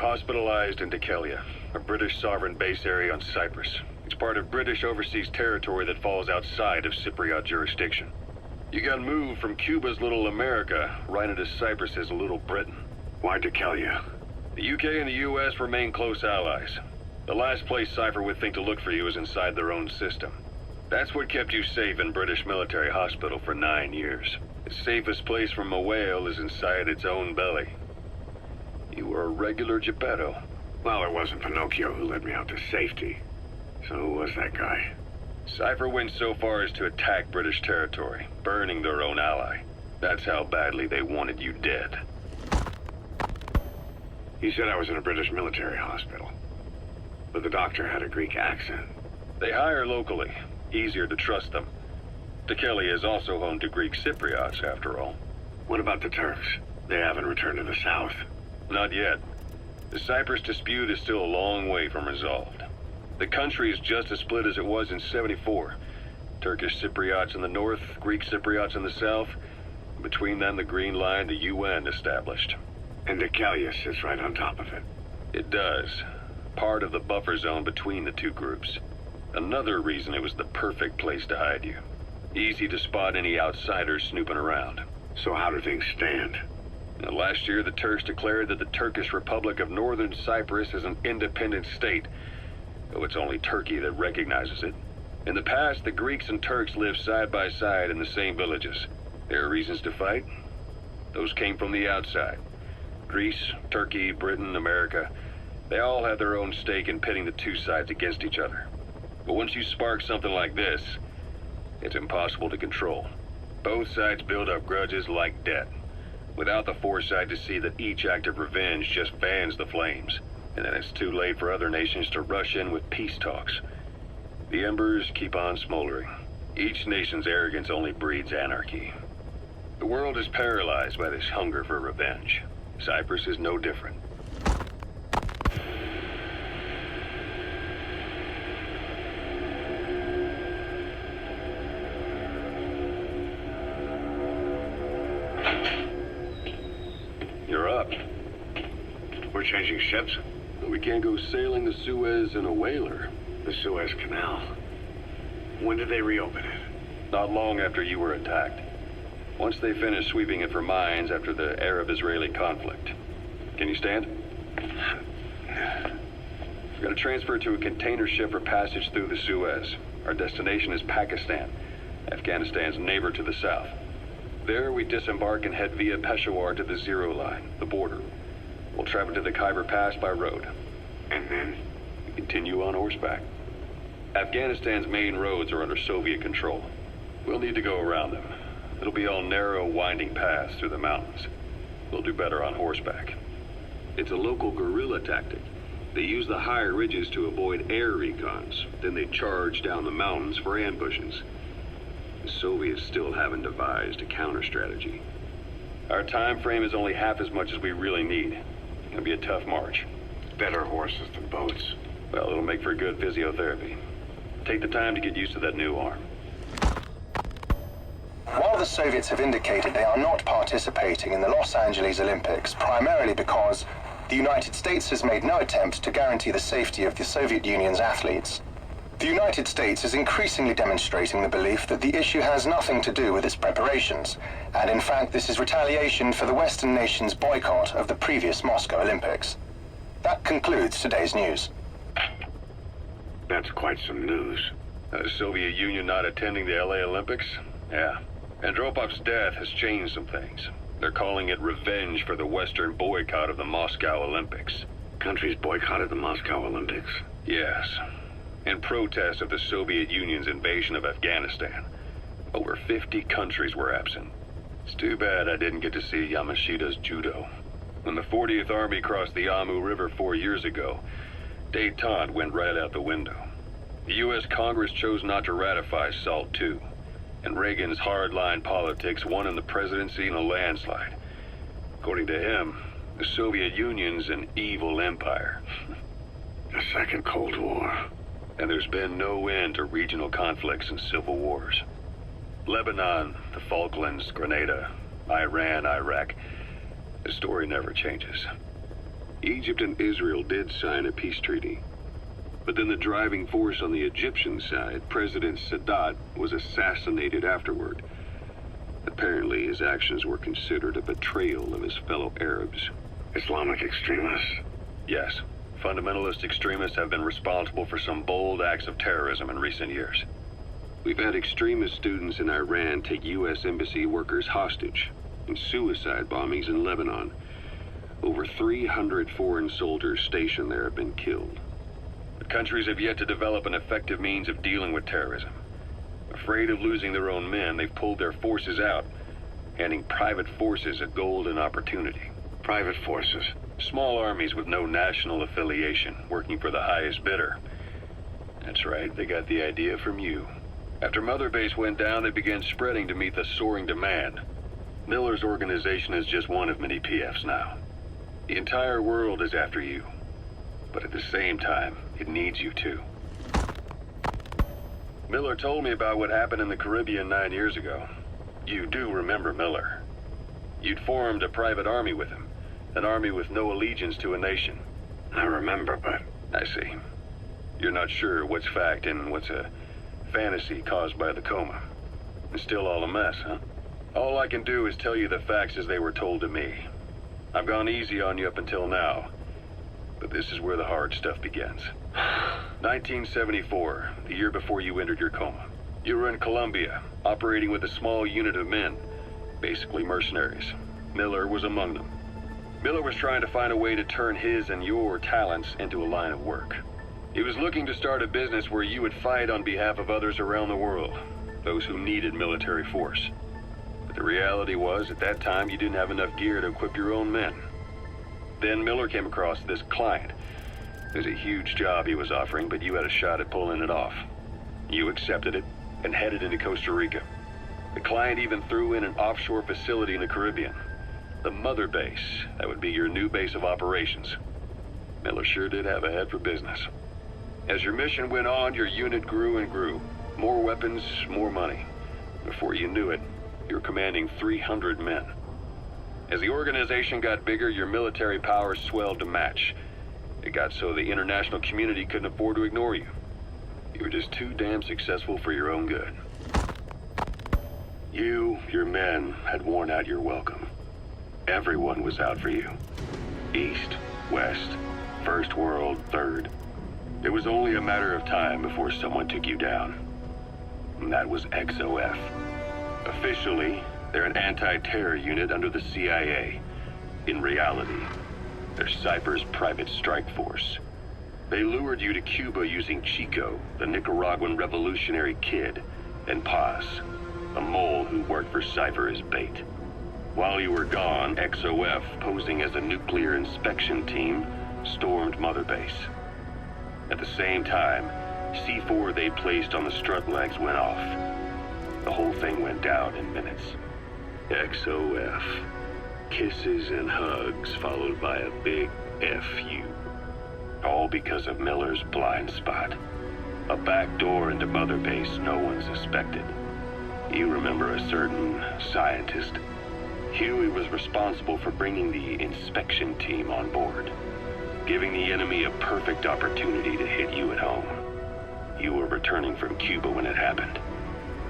hospitalized in Dikelia, a British sovereign base area on Cyprus. It's part of British overseas territory that falls outside of Cypriot jurisdiction. You got moved from Cuba's Little America right into Cyprus's Little Britain. Why Dikelia? The UK and the US remain close allies. The last place Cypher would think to look for you is inside their own system. That's what kept you safe in British military hospital for 9 years. The safest place from a whale is inside its own belly. You were a regular Geppetto. Well, it wasn't Pinocchio who led me out to safety. So who was that guy? Cypher went so far as to attack British territory, burning their own ally. That's how badly they wanted you dead. He said I was in a British military hospital. But the doctor had a Greek accent. They hire locally. Easier to trust them. Dikelia is also home to Greek Cypriots, after all. What about the Turks? They haven't returned to the south. Not yet. The Cyprus dispute is still a long way from resolved. The country is just as split as it was in '74. Turkish Cypriots in the north, Greek Cypriots in the south. Between them, the Green Line, the UN established. And Dikelia sits right on top of it. It does. Part of the buffer zone between the two groups. Another reason it was the perfect place to hide you. Easy to spot any outsiders snooping around. So how do things stand? Now, last year, the Turks declared that the Turkish Republic of Northern Cyprus is an independent state, though it's only Turkey that recognizes it. In the past, the Greeks and Turks lived side by side in the same villages. There are reasons to fight. Those came from the outside. Greece, Turkey, Britain, America, they all had their own stake in pitting the two sides against each other. But once you spark something like this, it's impossible to control. Both sides build up grudges like debt, without the foresight to see that each act of revenge just fans the flames, and then it's too late for other nations to rush in with peace talks. The embers keep on smoldering. Each nation's arrogance only breeds anarchy. The world is paralyzed by this hunger for revenge. Cyprus is no different. You're up. We're changing ships? We can't go sailing the Suez in a whaler. The Suez Canal. When did they reopen it? Not long after you were attacked. Once they finished sweeping it for mines after the Arab-Israeli conflict. Can you stand? We're going to transfer to a container ship for passage through the Suez. Our destination is Pakistan, Afghanistan's neighbor to the south. There, we disembark and head via Peshawar to the Zero Line, the border. We'll travel to the Khyber Pass by road. And then? We continue on horseback. Afghanistan's main roads are under Soviet control. We'll need to go around them. It'll be all narrow, winding paths through the mountains. We'll do better on horseback. It's a local guerrilla tactic. They use the higher ridges to avoid air recons. Then they charge down the mountains for ambushes. The Soviets still haven't devised a counter-strategy. Our time frame is only half as much as we really need. It'll be a tough march. Better horses than boats. Well, it'll make for good physiotherapy. Take the time to get used to that new arm. While the Soviets have indicated they are not participating in the Los Angeles Olympics, primarily because the United States has made no attempt to guarantee the safety of the Soviet Union's athletes, the United States is increasingly demonstrating the belief that the issue has nothing to do with its preparations, and in fact this is retaliation for the Western nations' boycott of the previous Moscow Olympics. That concludes today's news. That's quite some news. The Soviet Union not attending the LA Olympics? Yeah. Andropov's death has changed some things. They're calling it revenge for the Western boycott of the Moscow Olympics. Countries boycotted the Moscow Olympics? Yes. In protest of the Soviet Union's invasion of Afghanistan. Over 50 countries were absent. It's too bad I didn't get to see Yamashita's judo. When the 40th Army crossed the Amu River 4 years ago, détente went right out the window. The U.S. Congress chose not to ratify SALT II. And Reagan's hardline politics won in the presidency in a landslide. According to him, the Soviet Union's an evil empire. The Second Cold War. And there's been no end to regional conflicts and civil wars. Lebanon, the Falklands, Grenada, Iran, Iraq. The story never changes. Egypt and Israel did sign a peace treaty. But then the driving force on the Egyptian side, President Sadat, was assassinated afterward. Apparently, his actions were considered a betrayal of his fellow Arabs. Islamic extremists? Yes. Fundamentalist extremists have been responsible for some bold acts of terrorism in recent years. We've had extremist students in Iran take U.S. embassy workers hostage, and suicide bombings in Lebanon. Over 300 foreign soldiers stationed there have been killed. But countries have yet to develop an effective means of dealing with terrorism. Afraid of losing their own men, they've pulled their forces out, handing private forces a golden opportunity. Private forces? Small armies with no national affiliation, working for the highest bidder. That's right, they got the idea from you. After Mother Base went down, they began spreading to meet the soaring demand. Miller's organization is just one of many PFs now. The entire world is after you. But at the same time, it needs you too. Miller told me about what happened in the Caribbean 9 years ago. You do remember Miller. You'd formed a private army with him. An army with no allegiance to a nation. I remember, but... I see. You're not sure what's fact and what's a fantasy caused by the coma. It's still all a mess, huh? All I can do is tell you the facts as they were told to me. I've gone easy on you up until now. But this is where the hard stuff begins. 1974, the year before you entered your coma. You were in Colombia, operating with a small unit of men, basically mercenaries. Miller was among them. Miller was trying to find a way to turn his and your talents into a line of work. He was looking to start a business where you would fight on behalf of others around the world, those who needed military force. But the reality was, at that time, you didn't have enough gear to equip your own men. Then Miller came across this client. It was a huge job he was offering, but you had a shot at pulling it off. You accepted it and headed into Costa Rica. The client even threw in an offshore facility in the Caribbean. The Mother Base, that would be your new base of operations. Miller sure did have a head for business. As your mission went on, your unit grew and grew. More weapons, more money. Before you knew it, you were commanding 300 men. As the organization got bigger, your military powers swelled to match. It got so the international community couldn't afford to ignore you. You were just too damn successful for your own good. You, your men, had worn out your welcome. Everyone was out for you. East, West, First World, Third. It was only a matter of time before someone took you down. And that was XOF. Officially, they're an anti-terror unit under the CIA. In reality, they're Cypher's private strike force. They lured you to Cuba using Chico, the Nicaraguan revolutionary kid, and Paz, a mole who worked for Cypher as bait. While you were gone, XOF, posing as a nuclear inspection team, stormed Mother Base. At the same time, C4 they placed on the strut legs went off. The whole thing went down in minutes. XOF. Kisses and hugs followed by a big FU. All because of Miller's blind spot. A back door into Mother Base no one suspected. You remember a certain scientist? Huey was responsible for bringing the inspection team on board, giving the enemy a perfect opportunity to hit you at home. You were returning from Cuba when it happened.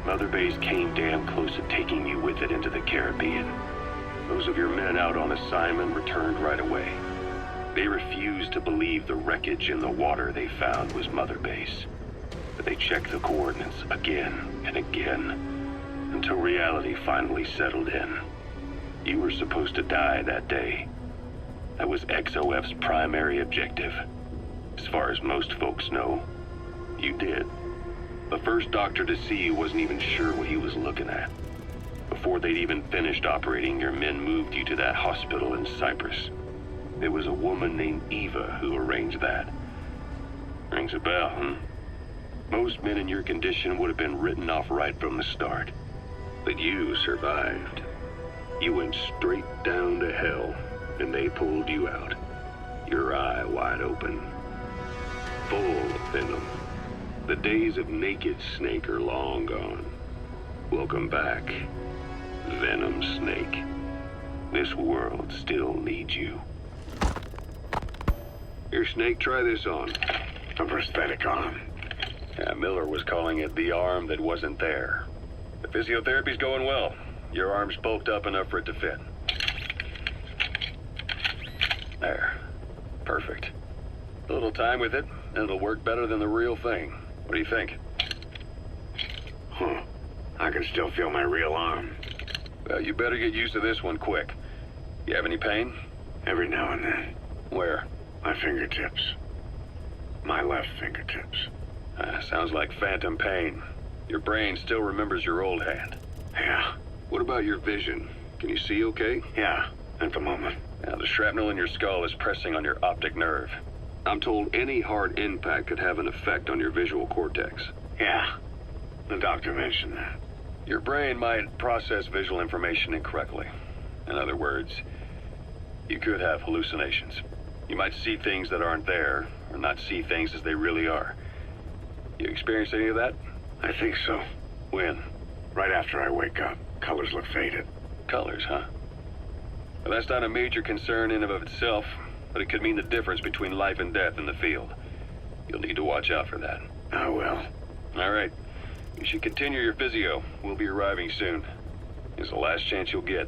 Mother Base came damn close to taking you with it into the Caribbean. Those of your men out on assignment returned right away. They refused to believe the wreckage in the water they found was Mother Base. But they checked the coordinates again and again, until reality finally settled in. You were supposed to die that day. That was XOF's primary objective. As far as most folks know, you did. The first doctor to see you wasn't even sure what he was looking at. Before they'd even finished operating, your men moved you to that hospital in Cyprus. It was a woman named Eva who arranged that. Rings a bell, huh? Most men in your condition would have been written off right from the start. But you survived. You went straight down to hell, and they pulled you out. Your eye wide open. Full of venom. The days of naked Snake are long gone. Welcome back, Venom Snake. This world still needs you. Here, Snake, try this on. A prosthetic arm. Yeah, Miller was calling it the arm that wasn't there. The physiotherapy's going well. Your arm's bulked up enough for it to fit. There. Perfect. A little time with it, and it'll work better than the real thing. What do you think? Huh. I can still feel my real arm. Well, you better get used to this one quick. You have any pain? Every now and then. Where? My fingertips. My left fingertips. Sounds like phantom pain. Your brain still remembers your old hand. Yeah. What about your vision? Can you see okay? Yeah, at the moment. Now, the shrapnel in your skull is pressing on your optic nerve. I'm told any hard impact could have an effect on your visual cortex. Yeah. The doctor mentioned that. Your brain might process visual information incorrectly. In other words, you could have hallucinations. You might see things that aren't there, or not see things as they really are. You experienced any of that? I think so. When? Right after I wake up. Colors look faded. Colors, huh? Well, that's not a major concern in and of itself, but it could mean the difference between life and death in the field. You'll need to watch out for that. I will. All right. You should continue your physio. We'll be arriving soon. It's the last chance you'll get.